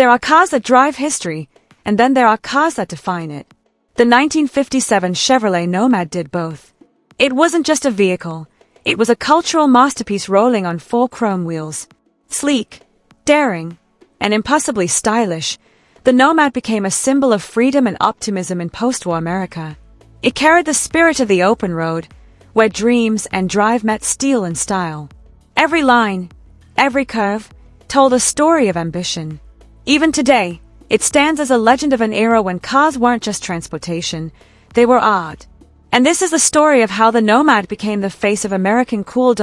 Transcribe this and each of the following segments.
There are cars that drive history, and then there are cars that define it. The 1957 Chevrolet Nomad did both. It wasn't just a vehicle, it was a cultural masterpiece rolling on 4 chrome wheels. Sleek, daring, and impossibly stylish, the Nomad became a symbol of freedom and optimism in post-war America. It carried the spirit of the open road, where dreams and drive met steel and style. Every line, every curve, told a story of ambition. Even today, it stands as a legend of an era when cars weren't just transportation, they were art. And this is the story of how the Nomad became the face of American cool.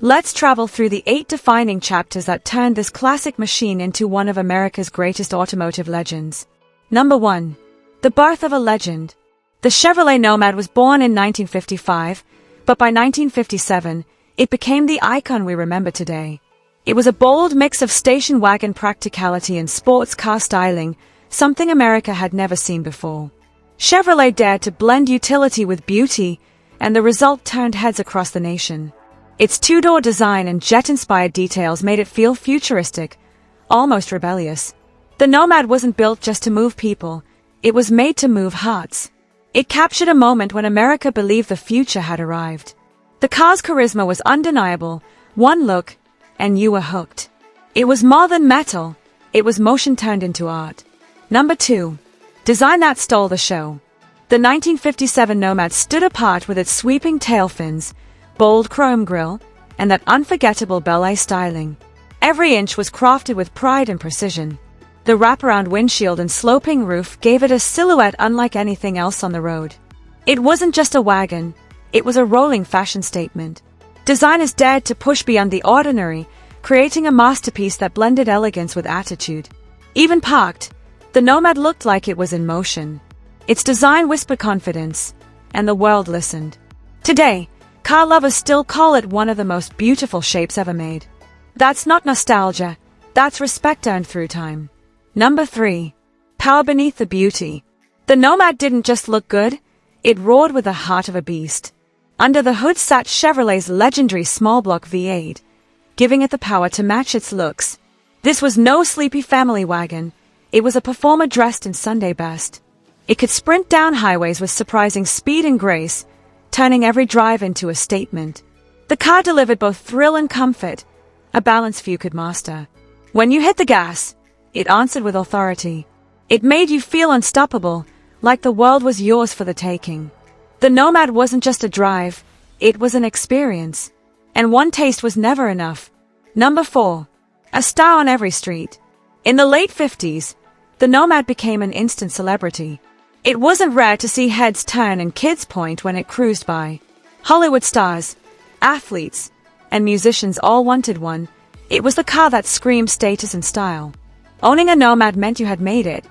Let's travel through the 8 defining chapters that turned this classic machine into one of America's greatest automotive legends. Number 1. The birth of a legend. The Chevrolet Nomad was born in 1955, but by 1957, it became the icon we remember today. It was a bold mix of station wagon practicality and sports car styling, something America had never seen before. Chevrolet dared to blend utility with beauty, and the result turned heads across the nation. Its 2-door design and jet-inspired details made it feel futuristic, almost rebellious. The Nomad wasn't built just to move people, it was made to move hearts. It captured a moment when America believed the future had arrived. The car's charisma was undeniable, one look, and you were hooked. It was more than metal, it was motion turned into art. Number 2. Design that stole the show. The 1957 Nomad stood apart with its sweeping tail fins, bold chrome grille, and that unforgettable ballet styling. Every inch was crafted with pride and precision. The wraparound windshield and sloping roof gave it a silhouette unlike anything else on the road. It wasn't just a wagon, it was a rolling fashion statement. Designers dared to push beyond the ordinary, creating a masterpiece that blended elegance with attitude. Even parked, the Nomad looked like it was in motion. Its design whispered confidence, and the world listened. Today, car lovers still call it one of the most beautiful shapes ever made. That's not nostalgia, that's respect earned through time. Number 3. Power beneath the beauty. The Nomad didn't just look good, it roared with the heart of a beast. Under the hood sat Chevrolet's legendary small-block V8, giving it the power to match its looks. This was no sleepy family wagon, it was a performer dressed in Sunday best. It could sprint down highways with surprising speed and grace, turning every drive into a statement. The car delivered both thrill and comfort, a balance few could master. When you hit the gas, it answered with authority. It made you feel unstoppable, like the world was yours for the taking. The Nomad wasn't just a drive, it was an experience. And one taste was never enough. Number 4. A star on every street. In the late 50s, the Nomad became an instant celebrity. It wasn't rare to see heads turn and kids point when it cruised by. Hollywood stars, athletes, and musicians all wanted one. It was the car that screamed status and style. Owning a Nomad meant you had made it,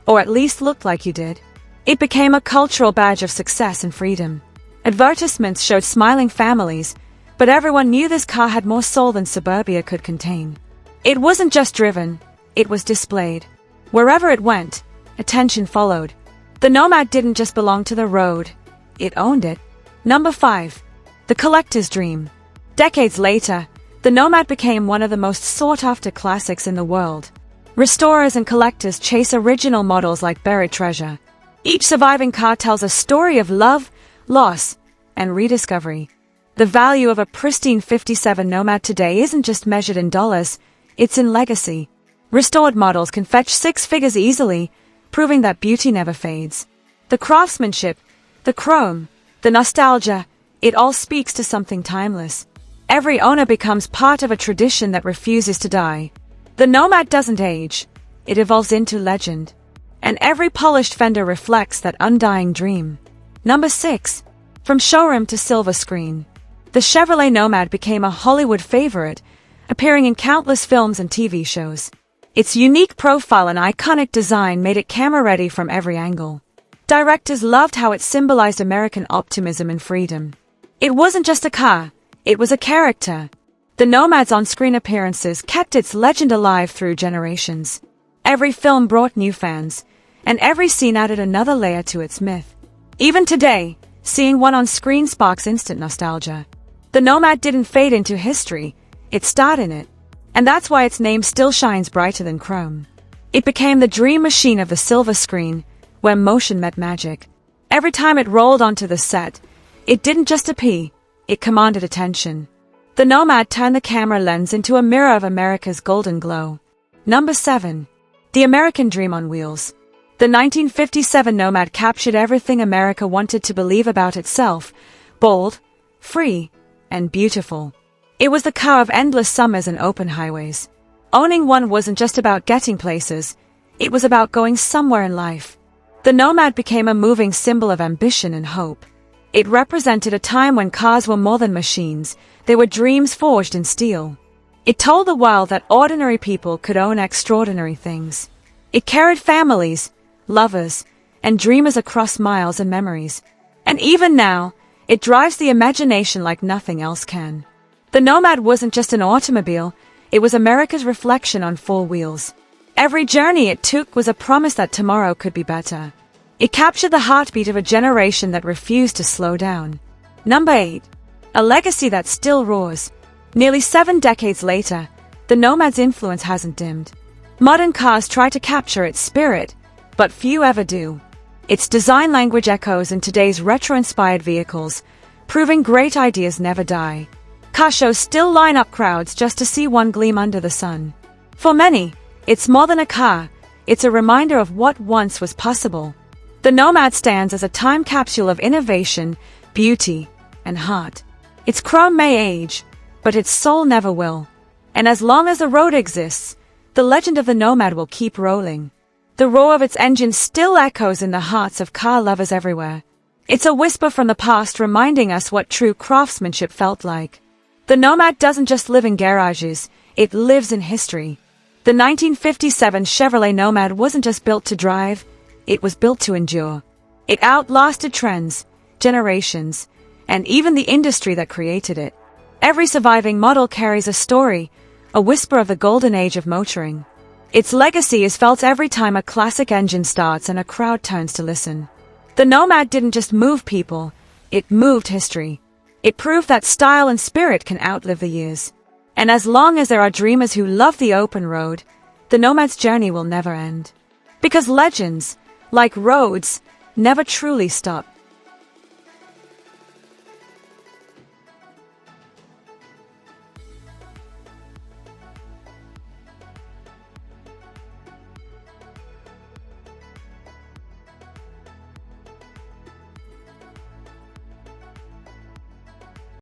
or at least looked like you did. It became a cultural badge of success and freedom. Advertisements showed smiling families, but everyone knew this car had more soul than suburbia could contain. It wasn't just driven, it was displayed. Wherever it went, attention followed. The Nomad didn't just belong to the road, it owned it. Number 5. The collector's dream. Decades later, the Nomad became one of the most sought-after classics in the world. Restorers and collectors chase original models like buried treasure. Each surviving car tells a story of love, loss, and rediscovery. The value of a pristine 57 Nomad today isn't just measured in dollars, it's in legacy. Restored models can fetch 6 figures easily, proving that beauty never fades. The craftsmanship, the chrome, the nostalgia, it all speaks to something timeless. Every owner becomes part of a tradition that refuses to die. The Nomad doesn't age, it evolves into legend. And every polished fender reflects that undying dream. Number 6. From showroom to silver screen. The Chevrolet Nomad became a Hollywood favorite, appearing in countless films and TV shows. Its unique profile and iconic design made it camera-ready from every angle. Directors loved how it symbolized American optimism and freedom. It wasn't just a car, it was a character. The Nomad's on-screen appearances kept its legend alive through generations. Every film brought new fans, and every scene added another layer to its myth. Even today, seeing one on screen sparks instant nostalgia. The Nomad didn't fade into history, it starred in it. And that's why its name still shines brighter than chrome. It became the dream machine of the silver screen, where motion met magic. Every time it rolled onto the set, it didn't just appear, it commanded attention. The Nomad turned the camera lens into a mirror of America's golden glow. Number 7. The American Dream on Wheels. The 1957 Nomad captured everything America wanted to believe about itself: bold, free, and beautiful. It was the car of endless summers and open highways. Owning one wasn't just about getting places, it was about going somewhere in life. The Nomad became a moving symbol of ambition and hope. It represented a time when cars were more than machines, they were dreams forged in steel. It told the world that ordinary people could own extraordinary things. It carried families, lovers, and dreamers across miles and memories. And even now, it drives the imagination like nothing else can. The Nomad wasn't just an automobile, it was America's reflection on four wheels. Every journey it took was a promise that tomorrow could be better. It captured the heartbeat of a generation that refused to slow down. Number 8. A legacy that still roars. Nearly 7 decades later, the Nomad's influence hasn't dimmed. Modern cars try to capture its spirit, but few ever do. Its design language echoes in today's retro-inspired vehicles, proving great ideas never die. Car shows still line up crowds just to see one gleam under the sun. For many, it's more than a car, it's a reminder of what once was possible. The Nomad stands as a time capsule of innovation, beauty, and heart. Its chrome may age, but its soul never will. And as long as the road exists, the legend of the Nomad will keep rolling. The roar of its engine still echoes in the hearts of car lovers everywhere. It's a whisper from the past reminding us what true craftsmanship felt like. The Nomad doesn't just live in garages, it lives in history. The 1957 Chevrolet Nomad wasn't just built to drive, it was built to endure. It outlasted trends, generations, and even the industry that created it. Every surviving model carries a story, a whisper of the golden age of motoring. Its legacy is felt every time a classic engine starts and a crowd turns to listen. The Nomad didn't just move people, it moved history. It proved that style and spirit can outlive the years. And as long as there are dreamers who love the open road, the Nomad's journey will never end. Because legends, like roads, never truly stop.